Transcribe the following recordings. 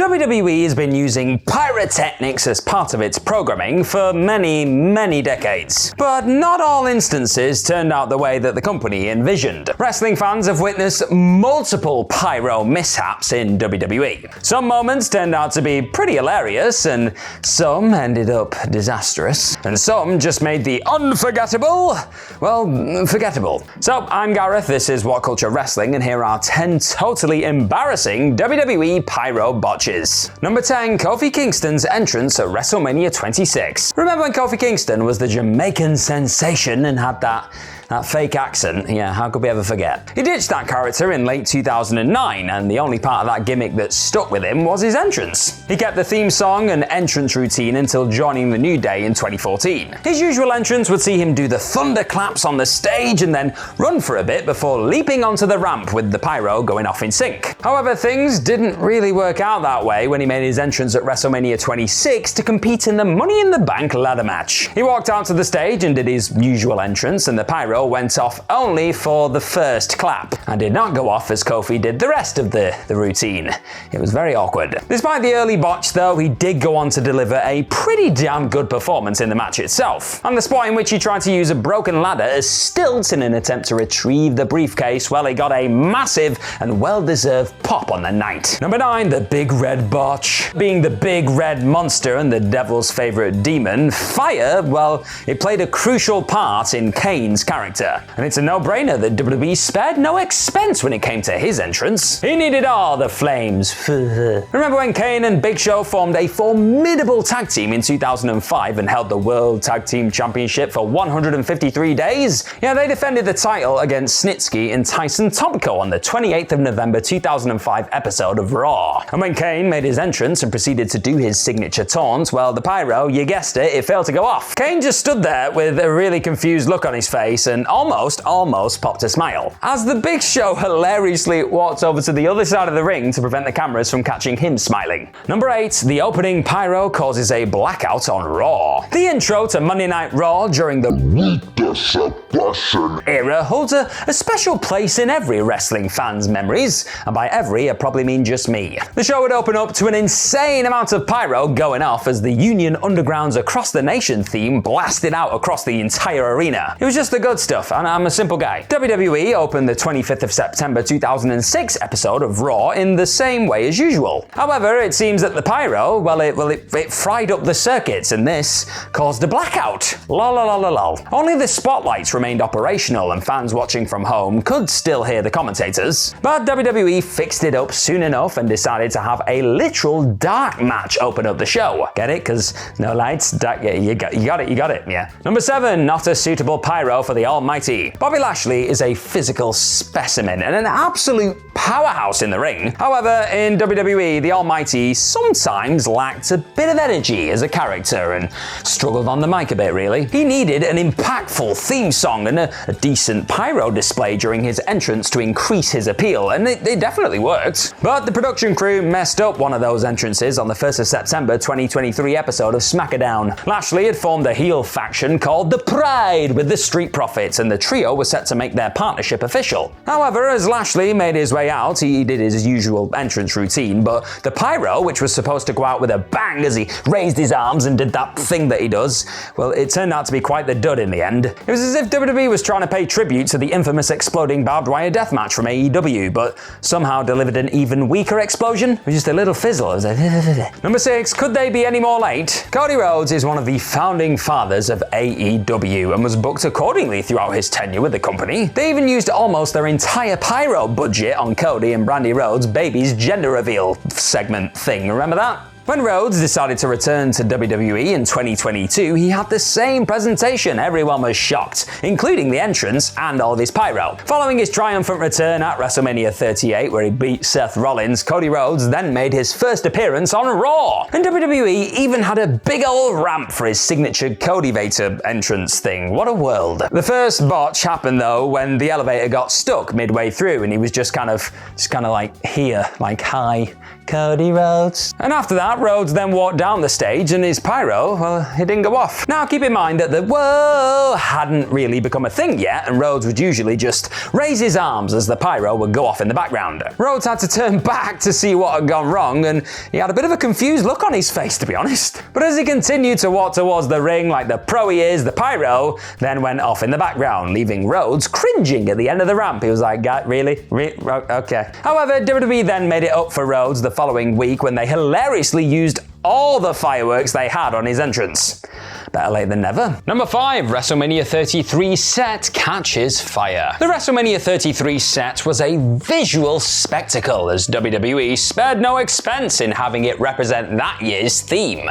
WWE has been using pyrotechnics as part of its programming for many decades. But not all instances turned out the way that the company envisioned. Wrestling fans have witnessed multiple pyro mishaps in WWE. Some moments turned out to be pretty hilarious, and some ended up disastrous. And some just made the unforgettable, well, forgettable. So, I'm Gareth, this is What Culture Wrestling, and here are 10 totally embarrassing WWE Pyro botches. Number 10, Kofi Kingston's entrance at WrestleMania 26. Remember when Kofi Kingston was the Jamaican sensation and had that fake accent? Yeah, how could we ever forget? He ditched that character in late 2009, and the only part of that gimmick that stuck with him was his entrance. He kept the theme song and entrance routine until joining the New Day in 2014. His usual entrance would see him do the thunderclaps on the stage and then run for a bit before leaping onto the ramp with the pyro going off in sync. However, things didn't really work out that way when he made his entrance at WrestleMania 26 to compete in the Money in the Bank ladder match. He walked out to the stage and did his usual entrance, and the pyro went off only for the first clap, and did not go off as Kofi did the rest of the routine. It was very awkward. Despite the early botch though, he did go on to deliver a pretty damn good performance in the match itself. And the spot in which he tried to use a broken ladder as stilts in an attempt to retrieve the briefcase, well, he got a massive and well-deserved pop on the night. Number 9, the Big Red Botch. Being the big red monster and the devil's favorite demon, fire, well, it played a crucial part in Kane's character. And it's a no-brainer that WWE spared no expense when it came to his entrance. He needed all the flames. Remember when Kane and Big Show formed a formidable tag team in 2005 and held the World Tag Team Championship for 153 days? Yeah, they defended the title against Snitsky and Tyson Tomko on the 28th of November 2005 episode of Raw. And when Kane made his entrance and proceeded to do his signature taunt, well, the pyro, you guessed it failed to go off. Kane just stood there with a really confused look on his face and almost popped a smile, as the Big Show hilariously walked over to the other side of the ring to prevent the cameras from catching him smiling. Number 8, the opening pyro causes a blackout on Raw. The intro to Monday Night Raw during the era holds a special place in every wrestling fan's memories, and by every I probably mean just me. The show would open up to an insane amount of pyro going off as the Union Underground's Across the Nation theme blasted out across the entire arena. It was just the good stuff, and I'm a simple guy. WWE opened the 25th of September 2006 episode of Raw in the same way as usual. However, it seems that the pyro, it fried up the circuits, and this caused a blackout. Lol. Only the spotlights remained operational, and fans watching from home could still hear the commentators. But WWE fixed it up soon enough and decided to have a literal dark match open up the show. Get it? Because no lights, dark, yeah, you got it, yeah. Number 7, not a suitable pyro for the almighty. Bobby Lashley is a physical specimen and an absolute powerhouse in the ring. However, in WWE, the almighty sometimes lacked a bit of energy as a character and struggled on the mic a bit, really. He needed an impactful theme song and a decent pyro display during his entrance to increase his appeal, and it definitely worked. But the production crew messed up one of those entrances on the 1st of September 2023 episode of SmackDown. Lashley had formed a heel faction called The Pride with the Street Profits, and the trio was set to make their partnership official. However, as Lashley made his way out, he did his usual entrance routine, but the pyro, which was supposed to go out with a bang as he raised his arms and did that thing that he does, well, it turned out to be quite the dud in the end. It was as if WWE was trying to pay tribute to the infamous exploding barbed wire deathmatch from AEW, but somehow delivered an even weaker explosion with just a little fizzle. It was like Number 6, could they be any more late? Cody Rhodes is one of the founding fathers of AEW and was booked accordingly throughout his tenure with the company. They even used almost their entire pyro budget on Cody and Brandy Rhodes' baby's gender reveal segment thing. Remember that? When Rhodes decided to return to WWE in 2022, he had the same presentation. Everyone was shocked, including the entrance and all of his pyro. Following his triumphant return at WrestleMania 38, where he beat Seth Rollins, Cody Rhodes then made his first appearance on Raw. And WWE even had a big old ramp for his signature Codyvator entrance thing. What a world. The first botch happened though when the elevator got stuck midway through and he was just kind of like here, like hi, Cody Rhodes. And after that, that, Rhodes then walked down the stage and his pyro, well, it didn't go off. Now keep in mind that the whoa hadn't really become a thing yet, and Rhodes would usually just raise his arms as the pyro would go off in the background. Rhodes had to turn back to see what had gone wrong, and he had a bit of a confused look on his face, to be honest. But as he continued to walk towards the ring like the pro he is, the pyro then went off in the background, leaving Rhodes cringing at the end of the ramp. He was like, really? Okay. However, WWE then made it up for Rhodes the following week when they hilariously used all the fireworks they had on his entrance. Better late than never. Number 5, WrestleMania 33 set catches fire. The WrestleMania 33 set was a visual spectacle as WWE spared no expense in having it represent that year's theme.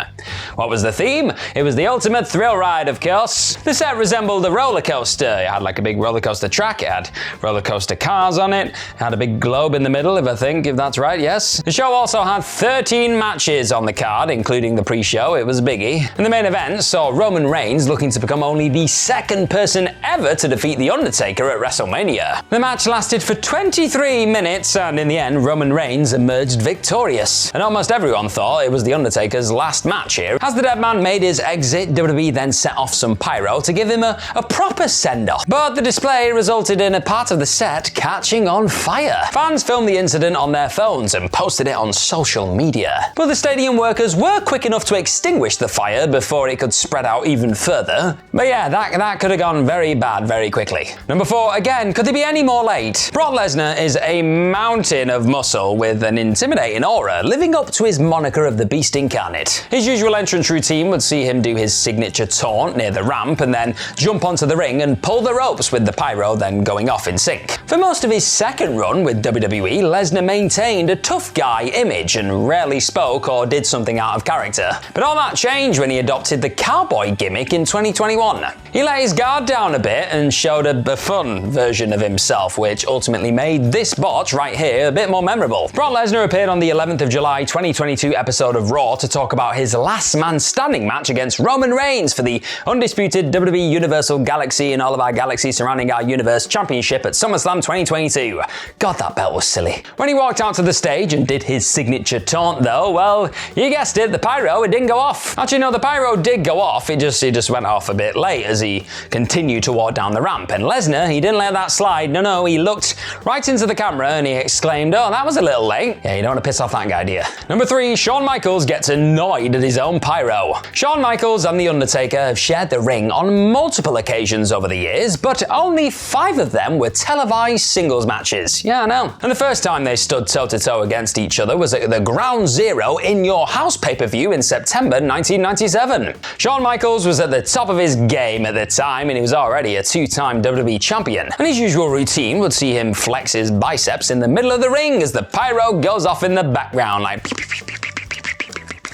What was the theme? It was the ultimate thrill ride, of course. The set resembled a roller coaster. It had like a big roller coaster track, it had roller coaster cars on it, had a big globe in the middle, if that's right, yes. The show also had 13 matches on the card, including the pre-show. It was a biggie. And the main event saw Roman Reigns looking to become only the second person ever to defeat The Undertaker at WrestleMania. The match lasted for 23 minutes, and in the end, Roman Reigns emerged victorious. And almost everyone thought it was The Undertaker's last match here. As the dead man made his exit, WWE then set off some pyro to give him a proper send-off. But the display resulted in a part of the set catching on fire. Fans filmed the incident on their phones and posted it on social media. But the stadium workers were quick enough to extinguish the fire before it could spread out even further. But yeah, that could have gone very bad very quickly. Number 4, again, could they be any more late? Brock Lesnar is a mountain of muscle with an intimidating aura, living up to his moniker of the Beast Incarnate. His usual entrance routine would see him do his signature taunt near the ramp and then jump onto the ring and pull the ropes with the pyro then going off in sync. For most of his second run with WWE, Lesnar maintained a tough guy image and rarely spoke or did something out of character. But all that changed when he adopted the cowboy gimmick in 2021. He let his guard down a bit and showed a fun version of himself, which ultimately made this botch right here a bit more memorable. Brock Lesnar appeared on the 11th of July 2022 episode of Raw to talk about his last man standing match against Roman Reigns for the undisputed WWE Universal Galaxy and all of our galaxies surrounding our universe championship at SummerSlam 2022. God, that belt was silly. When he walked out to the stage and did his signature taunt though, well, you guessed it, the pyro, it didn't go off. Actually, no, the pyro did go off, it just went off a bit late as he continued to walk down the ramp. And Lesnar, he didn't let that slide. No, he looked right into the camera and he exclaimed, "Oh, that was a little late." Yeah, you don't want to piss off that guy, do you? Number 3, Shawn Michaels gets annoyed at his own pyro. Shawn Michaels and The Undertaker have shared the ring on multiple occasions over the years, but only 5 of them were televised singles matches. Yeah, I know. And the first time they stood toe-to-toe against each other was at the Ground Zero In Your House pay-per-view in September 1997. Shawn Michaels was at the top of his game at the time, and he was already a 2-time WWE champion. And his usual routine would see him flex his biceps in the middle of the ring as the pyro goes off in the background like pew, pew, pew, pew, pew, pew, pew, pew, pew, pew.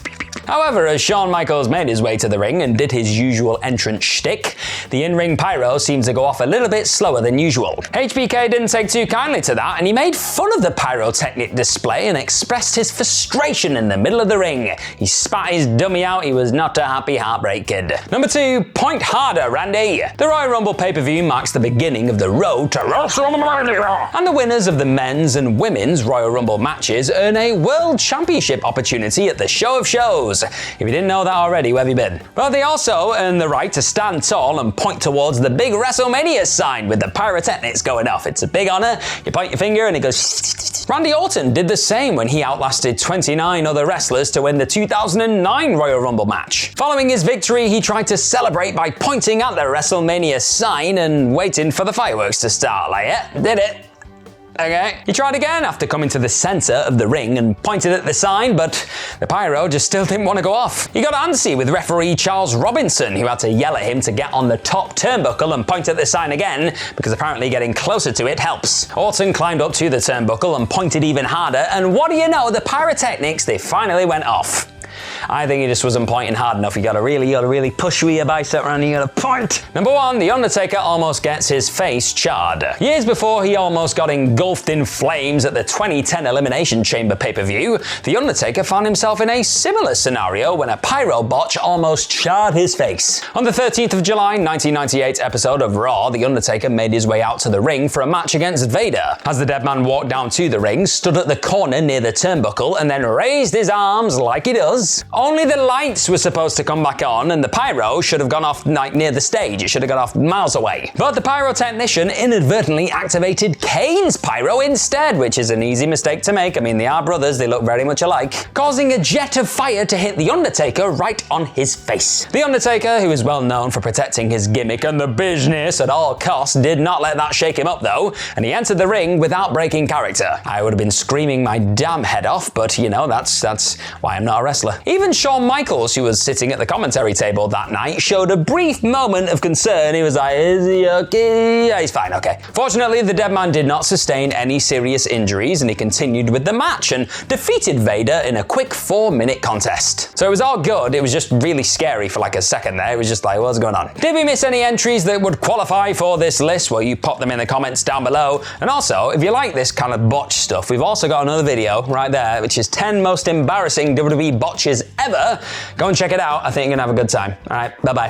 However, as Shawn Michaels made his way to the ring and did his usual entrance shtick, the in-ring pyro seemed to go off a little bit slower than usual. HBK didn't take too kindly to that, and he made fun of the pyrotechnic display and expressed his frustration in the middle of the ring. He spat his dummy out, he was not a happy heartbreak kid. Number 2, point harder, Randy. The Royal Rumble pay-per-view marks the beginning of the road to WrestleMania, and the winners of the men's and women's Royal Rumble matches earn a World Championship opportunity at the Show of Shows. If you didn't know that already, where have you been? Well, they also earn the right to stand tall and point towards the big WrestleMania sign with the pyrotechnics going off. It's a big honor. You point your finger and it goes. Randy Orton did the same when he outlasted 29 other wrestlers to win the 2009 Royal Rumble match. Following his victory, he tried to celebrate by pointing at the WrestleMania sign and waiting for the fireworks to start. Like, yeah, did it. Okay. He tried again after coming to the center of the ring and pointed at the sign, but the pyro just still didn't want to go off. He got antsy with referee Charles Robinson, who had to yell at him to get on the top turnbuckle and point at the sign again, because apparently getting closer to it helps. Orton climbed up to the turnbuckle and pointed even harder, and what do you know, the pyrotechnics, they finally went off. I think he just wasn't pointing hard enough. You gotta really push with your bicep around and you gotta point. Number 1, The Undertaker almost gets his face charred. Years before he almost got engulfed in flames at the 2010 Elimination Chamber pay-per-view, The Undertaker found himself in a similar scenario when a Pyro botch almost charred his face. On the 13th of July 1998 episode of Raw, The Undertaker made his way out to the ring for a match against Vader. As the dead man walked down to the ring, stood at the corner near the turnbuckle, and then raised his arms like he does. Only the lights were supposed to come back on, and the pyro should have gone off like near the stage. It should have gone off miles away. But the pyrotechnician inadvertently activated Kane's pyro instead, which is an easy mistake to make. I mean, they are brothers, they look very much alike, causing a jet of fire to hit The Undertaker right on his face. The Undertaker, who is well known for protecting his gimmick and the business at all costs, did not let that shake him up though, and he entered the ring without breaking character. I would have been screaming my damn head off, but you know, that's why I'm not a wrestler. Even Shawn Michaels, who was sitting at the commentary table that night, showed a brief moment of concern. He was like, is he okay? Yeah, he's fine, okay. Fortunately, the dead man did not sustain any serious injuries, and he continued with the match and defeated Vader in a quick 4-minute contest. So it was all good, it was just really scary for like a second there. It was just like, what's going on? Did we miss any entries that would qualify for this list? Well, you pop them in the comments down below. And also, if you like this kind of botch stuff, we've also got another video right there, which is 10 most embarrassing WWE botches ever. Go and check it out. I think you're gonna have a good time. All right, bye-bye.